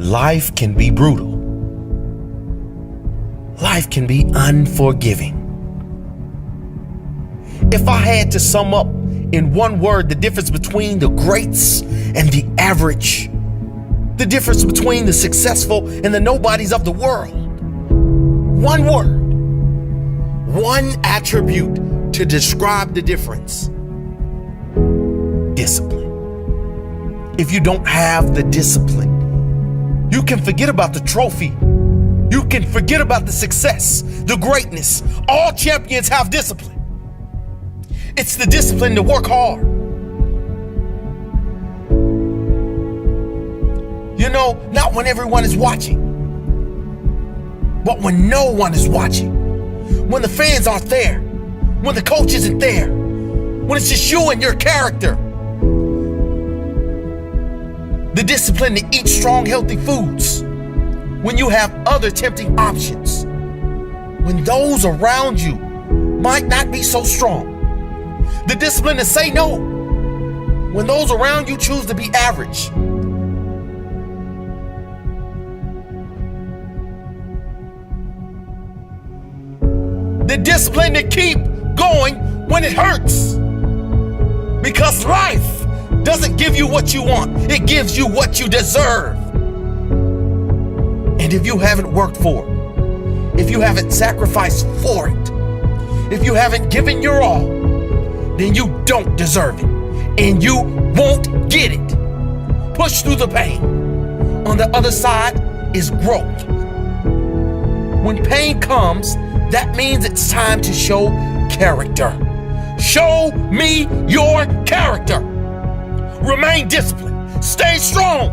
Life can be brutal. Life can be unforgiving. If I had to sum up in one word the difference between the greats and the average, the difference between the successful and the nobodies of the world, one word, one attribute to describe the difference: discipline. If you don't have the discipline, you can forget about the trophy. You can forget about the success, the greatness. All champions have discipline. It's the discipline to work hard. You know, not when everyone is watching, but when no one is watching. When the fans aren't there. When the coach isn't there. When it's just you and your character. The discipline to eat strong, healthy foods when you have other tempting options. When those around you might not be so strong. The discipline to say no when those around you choose to be average. The discipline to keep going when it hurts. Because life doesn't give you what you want. It gives you what you deserve. And if you haven't worked for it, if you haven't sacrificed for it, if you haven't given your all, then you don't deserve it. And you won't get it. Push through the pain. On the other side is growth. When pain comes, that means it's time to show character. Show me your character. Remain disciplined. Stay strong.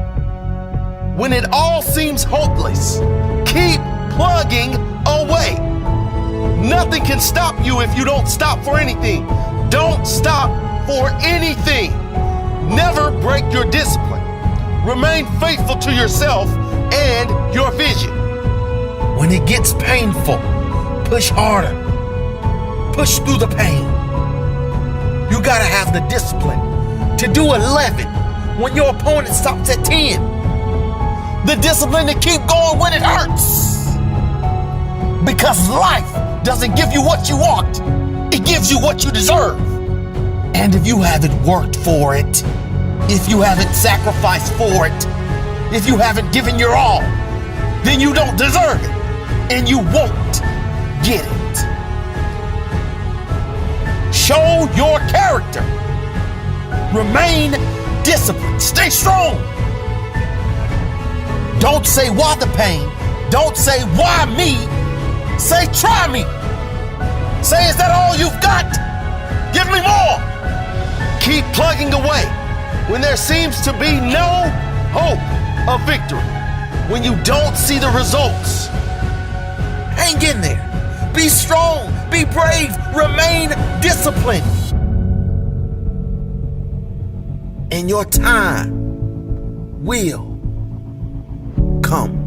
When it all seems hopeless, keep plugging away. Nothing can stop you if you don't stop for anything. Don't stop for anything. Never break your discipline. Remain faithful to yourself and your vision. When it gets painful, push harder. Push through the pain. You gotta have the discipline to do 11 when your opponent stops at 10. The discipline to keep going when it hurts. Because life doesn't give you what you want. It gives you what you deserve. And if you haven't worked for it, if you haven't sacrificed for it, if you haven't given your all, then you don't deserve it. And you won't get it. Show your character. Remain disciplined. Stay strong. Don't say why the pain. Don't say why me. Say try me. Say, is that all you've got? Give me more. Keep plugging away when there seems to be no hope of victory. When you don't see the results, hang in there. Be strong. Be brave. Remain disciplined. And your time will come.